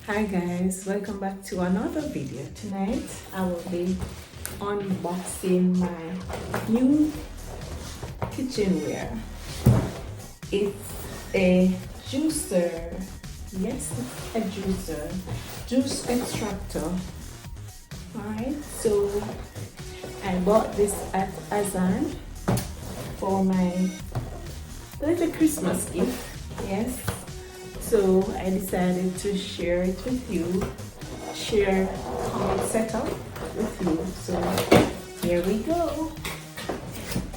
Hi guys, welcome back to another video. Tonight I will be unboxing my new kitchenware. It's a juicer. Yes, it's a juicer. Juice extractor. Alright, so I bought this at Amazon for my little Christmas gift. Yes. So I decided to share it with you, share how it's set up with you. So here we go.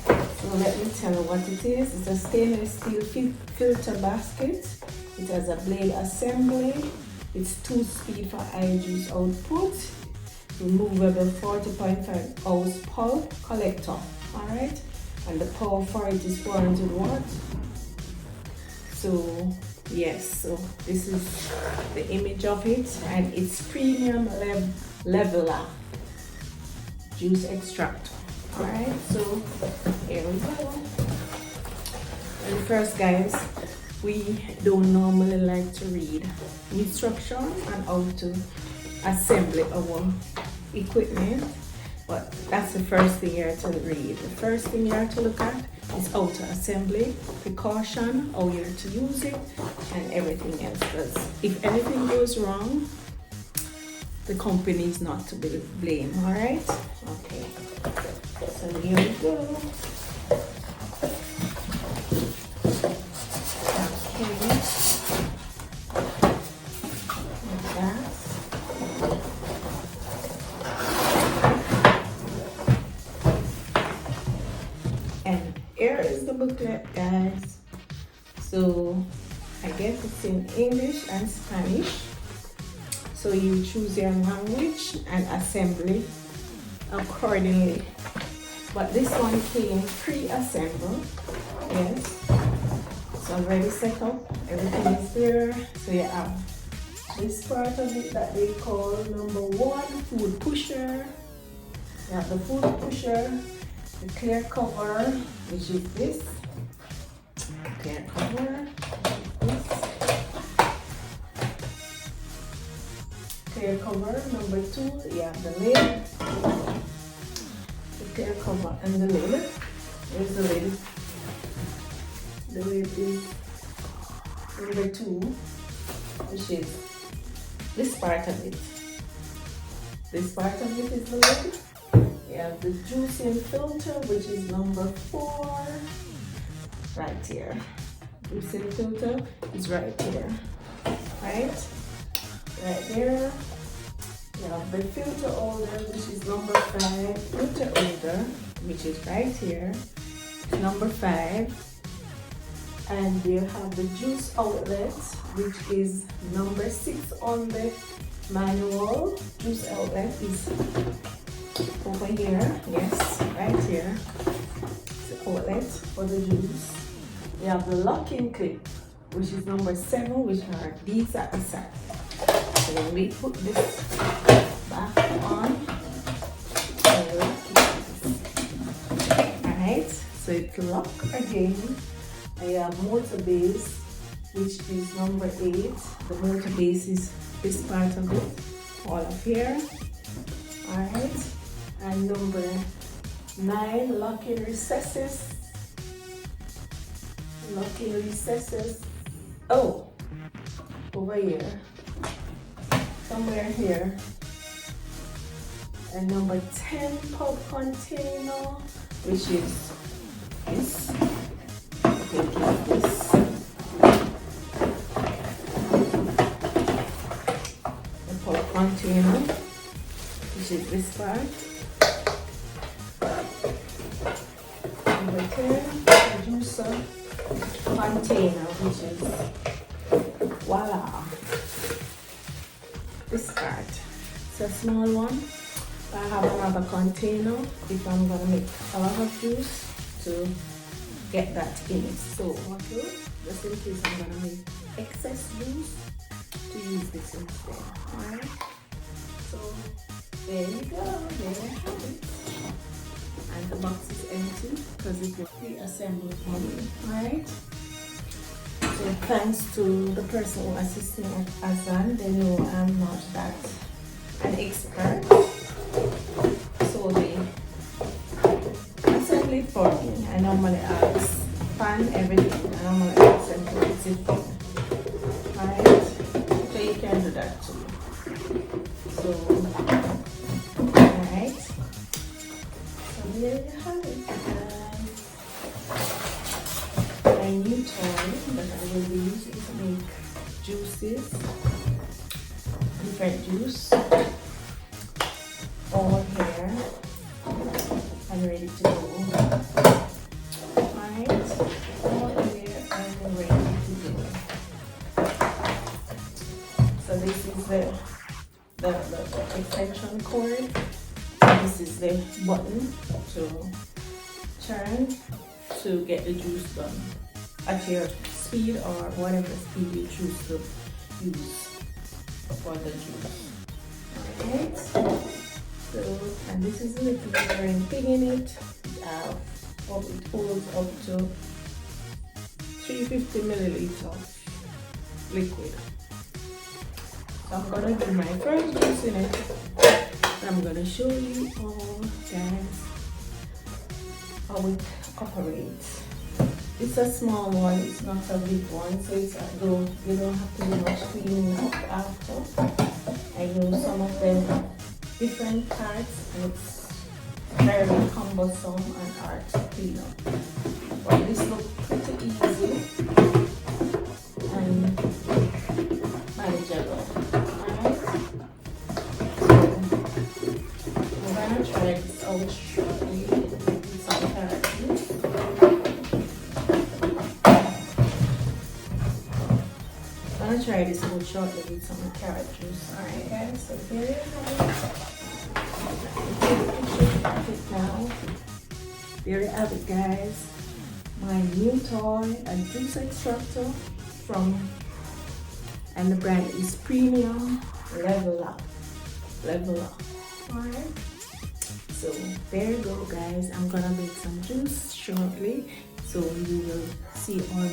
So let me tell you what it is. It's a stainless steel filter basket. It has a blade assembly. It's 2-speed for juice output. Removable 40.5 ounce pulp collector. Alright, and the power for it is 400 watts. So yes, so this is the image of it, and it's premium leveler juice extractor. All right, so here we go. And first, guys, we don't normally like to read instructions on how to assemble our equipment, but that's the first thing you have to read. The first thing you have to look at is how to assembly, precaution, how you to use it, and everything else. Because if anything goes wrong, the company is not to be blamed. All right? Okay. So here we go. Okay. Like that. And here is the booklet, guys. So I guess it's in English and Spanish. So you choose your language and assembly accordingly. But this one came pre-assembled. Yes. It's already set up. Everything is there. So you have this part of it that they call number 1, food pusher. You have the food pusher, the clear cover, which is this. Clear cover, this. Clear cover, number 2, you have the lid. The clear cover and the lid. There's the lid. The lid is number 2, which is this part of it. This part of it is the lid. You have the juicing filter, which is number 4, right here. Juicing filter is right here, right there. You have the filter holder, which is number 5. Filter holder, which is right here, number 5. And you have the juice outlet, which is number 6 on the manual. Juice outlet is over here, yes, right here. It's the outlet for the juice. You have the locking clip, which is number 7, which are these at the side. So when we put this back on, alright, so it's locked again. I have motor base, which is number 8. The motor base is this part of it, all up here. Alright. And number 9, locking recesses. Locking recesses. Oh, over here. Somewhere here. And number 10, pulp container, which is this. I think it's this. The pulp container, which is this part. Number 10, the juicer container, which is voila, this part. It's a small one, but I have another container if I'm gonna make a lot of juice to get that in it. So what do? Just in case I'm gonna make excess juice, to use this instead. Alright. So there you go, there you have it. And the box is empty because it was pre-assembled for me. Alright. So thanks to the person who assisted me at Azan, they know I'm not that an expert. So they assemble it for me. I normally ask pan everything. I normally ask them to fix it for me. Alright? So you can do that too. So alright. So there you have it, guys. My new toy that I will be using to make juices, different juice, all here and ready to go. Alright, all here and ready to go. So this is the extension cord. This is the button to turn to get the juice done at your speed or whatever speed you choose to use for the juice. Alright, so and this is a little bearing thing in it. It holds up to 350 milliliter liquid. So I'm gonna do my first juice in it. And I'm gonna show you all, guys, how it operates. It's a small one, it's not a big one, so it's though you don't have to do much cleaning up after. I know some of them have different parts and it's very cumbersome and hard to clean up. But this looks pretty easy and manageable. Alright. So I'm gonna try this out shortly with some carrot juice. I'm gonna try this out shortly with some carrot juice. Alright guys, so there you have it now. There you have it, guys. My new toy, a juice extractor and the brand is Premium Level Up. Alright. So there you go, guys. I'm gonna make some juice shortly. So you will see all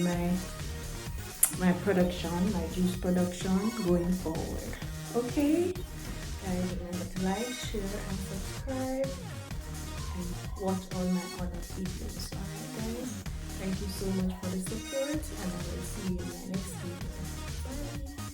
my production, my juice production going forward. Okay? Guys, remember to like, share, and subscribe. And watch all my other videos. Alright guys, thank you so much for the support and I will see you in my next video. Bye.